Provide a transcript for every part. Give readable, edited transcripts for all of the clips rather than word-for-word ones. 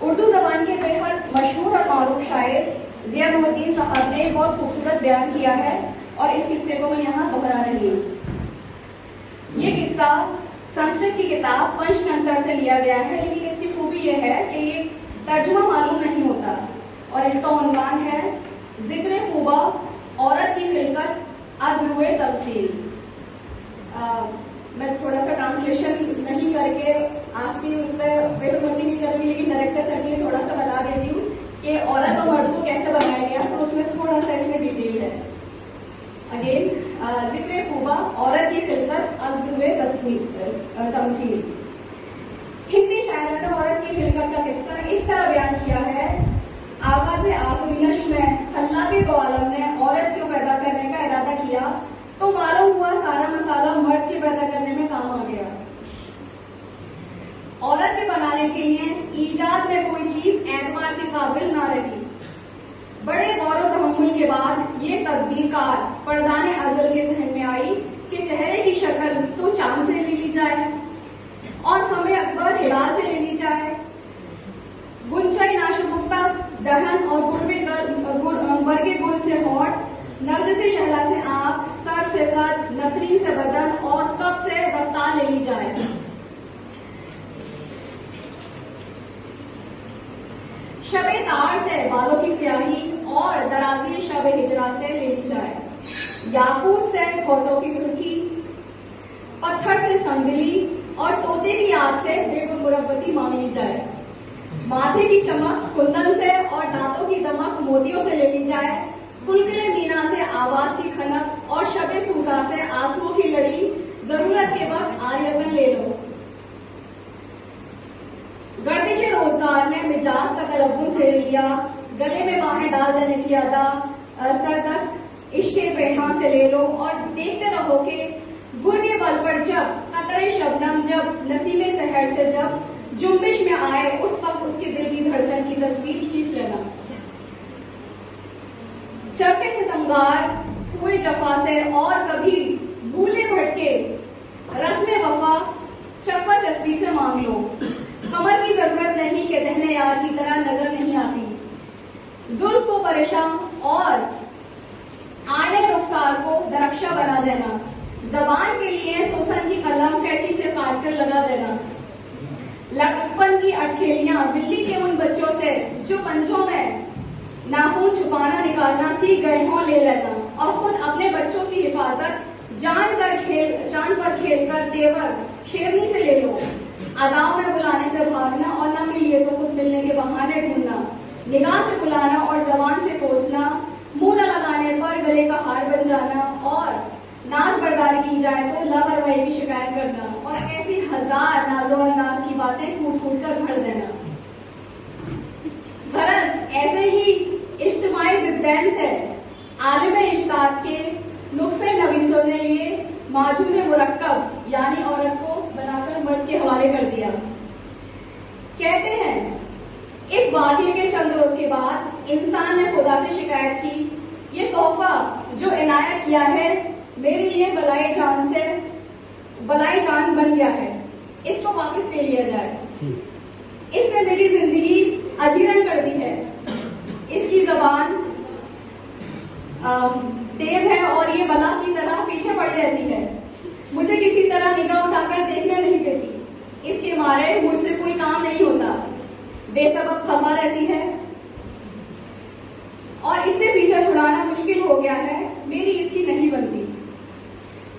उर्दू जबान के बेहद मशहूर और मारूफ शायर जिया मोहद्दीन साहब ने बहुत खूबसूरत बयान किया है और इस किस्से को मैं यहाँ दोहरा रही हूँ। ये किस्सा संस्कृत की किताब पंचतंत्र से लिया गया है, लेकिन इसकी खूबी यह है कि ये तर्जुमा मालूम नहीं होता और इसका उन्वान है जिक्र खूबा औरत की खिलकत अज़रुए तमसील। मैं थोड़ा सा ट्रांसलेशन नहीं करके आज की उस पर बेहतमती नहीं करूँगी, लेकिन डायरेक्टर सर के लिए थोड़ा सा बता देती हूँ कि औरत और मर्द को कैसे बनाया गया, तो उसमें थोड़ा सा इसमें डिटेल है। अगेन, जिक्र खूबा औरत की खिलकत अज़रुए तमसील। हिंदी शायरों ने औरत की खिलकत का किस्सा इस तरह बयान किया है। आवाज़ आफरीनश में अल्लाह के दो आलम ने औरत को पैदा करने का इरादा किया तो मालूम हुआ सारा मसाला मर्द के पैदा करने में काम आ गया। औरत के बनाने के लिए ईजाद में कोई चीज एतबार के काबिल ना रही। बड़े गौर व तहम्मुल के बाद ये तदबीरकार पर्दाने अज़ल के जहन में आई कि चेहरे की शक्ल तो चांद से ले ली जाए और हमें अकबर हिरा से ले ली जाए। गुंचाई नाशगुफ्ता दहन और वर्गे गुल से होठ, नर्द से शहला से आंख, सर से कद, नसरीन से बदन और कब से रफ्तार ले ली जाए। शबे तार से बालों की स्याही और दराजी शब हिजरा से ले ली जाए। याकूत से होठों की सुर्खी, पत्थर से संदली और तोते की आग से बेगुन मुरब्बती मांग ली जाए। माथे की चमक कुंदन से और दांतों की दमक मोतियों से ले ली जाए। कुलकुले मीना से आवाज की खनक और शबे सूजा से आंसुओं की लड़ी जरूरत के वक्त आर्यवन ले लो। गर्दिश रोजगार में मिजाज तकलब्बुन से लिया, गले में बाहें डाल जाने की अदा, सरदस्त इश्के पेहा से ले लो और देखते रहो कि गुर के बल पर जब कतरे शबनम जब नसीमे सहर से जब जुम्बिश में आए उस वक्त उसके दिल की धड़कन की तस्वीर खींच लेना। चरके सितमगार हुए जफा से और कभी भूले भटके रस्मे वफा चप्पा चस्पी से मांग लो। कमर की जरूरत नहीं कि दहने यार की तरह नजर नहीं आती। जुल्फ को परेशान और आने रुखसार को दरख्शा बना देना। जबान के लिए सोसन की कलम कैंची से काट कर लगा देना। लटपन की अटखेलियां बिल्ली के उन बच्चों से जो पंचों में नाखून छुपाना निकालना सीख गए हों ले लेना और खुद अपने बच्चों की हिफाजत जान पर खेल कर तेवर शेरनी से ले लो। अदाओं में बुलाने से भागना और न मिलिए तो खुद मिलने के बहाने ढूंढना। निगाह से बुलाना और जबान से कोसना। मुंह न लगाने पर गले का हार बन जाना और नाज बर्दारी की जाए तो लापरवाही की शिकायत करना और ऐसी हजार नाजो अंदाज की बातें फूट फूट कर भर देना। गरज ऐसे ही इज्तिमाई जिद्दैन से आलिम इश्ताक के नुक्से नवीसों ने ये माजून मुरक्कब यानी औरत को बनाकर मर्द के हवाले कर दिया। कहते हैं इस वाक़ये के चंद रोज के बाद इंसान ने खुदा से शिकायत की, ये तोहफा जो इनायत किया है मेरे लिए बलाई जान बन गया है, इसको वापस ले लिया जाए। इसने मेरी जिंदगी अजीरन कर दी है। इसकी जबान तेज है और ये बला की तरह पीछे पड़ी रहती है। मुझे किसी तरह निगाह उठाकर देखने नहीं देती। इसके मारे मुझसे कोई काम नहीं होता। बेसबब खफा रहती है और इससे पीछा छुड़ाना मुश्किल हो गया है। मेरी इसकी नहीं बनती।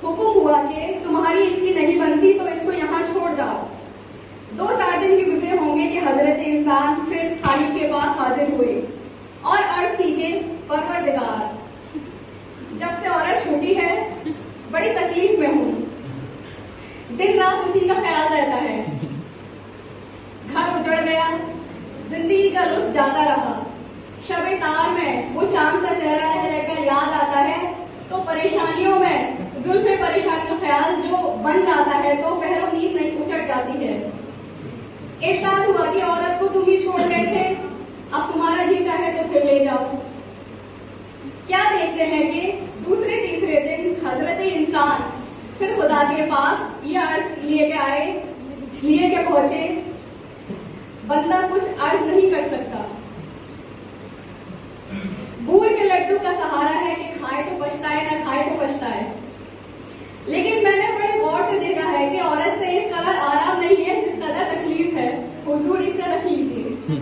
हुक्म हुआ कि तुम्हारी इसकी नहीं बनती तो इसको यहाँ छोड़ जाओ। 2-4 दिन ही गुजरे होंगे कि हजरत इंसान फिर खालिक के पास हाजिर हुए और अर्ज की के परवरदिगार, जब से औरत छोटी है बड़ी तकलीफ में हूँ। दिन रात उसी का ख्याल रहता है। घर उजड़ गया, जिंदगी का लुत्फ जाता रहा। शबे तार में वो चांद सा चेहरा रहकर याद आता है तो परेशानियों में जुल्फे परेशानी का ख्याल जो बन जाता है तो पहरों नींद नहीं उचट जाती है। इरशाद हुआ कि औरत को तुम ही छोड़ गए थे, अब तुम्हारा जी चाहे तो फिर ले जाओ। क्या देखते हैं कि दूसरे तीसरे दिन हजरत इंसान फिर खुदा के पास ये अर्ज लिए के पहुंचे, बंदा कुछ अर्ज नहीं कर सकता। भूल के लड्डू का सहारा है कि खाए तो पछताए, ना खाए तो पछताए। लेकिन मैंने बड़े गौर से देखा है कि औरत से इस कदर आराम नहीं है जिस कदर तकलीफ है। हुजूर इसे रख लीजिए।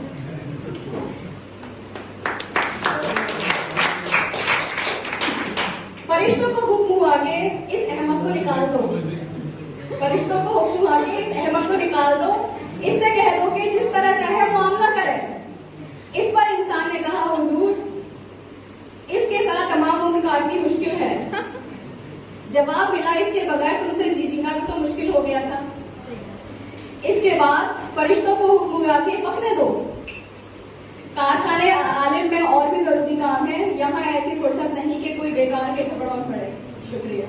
फरिश्तों को हुक्म हुआ कि इस अहमद को निकाल दो। फरिश्तों को हुक्म हुआ कि इस अहमद को निकाल दो, इससे कह दो कि जिस तरह चाहे मामला करे। इस पर इंसान ने कहा, हुजूर इसके साथ तमाम उम्र काटनी मुश्किल है। जवाब मिला, इसके बगैर तुमसे जीना भी तो मुश्किल हो गया था। इसके बाद फरिश्तों को हुक्म हुआ कि पकने दो। कारखाने आलिम में और भी जरूरी काम है, यहाँ ऐसी फुर्सत नहीं कि कोई बेकार के झगड़ों में पड़े। शुक्रिया।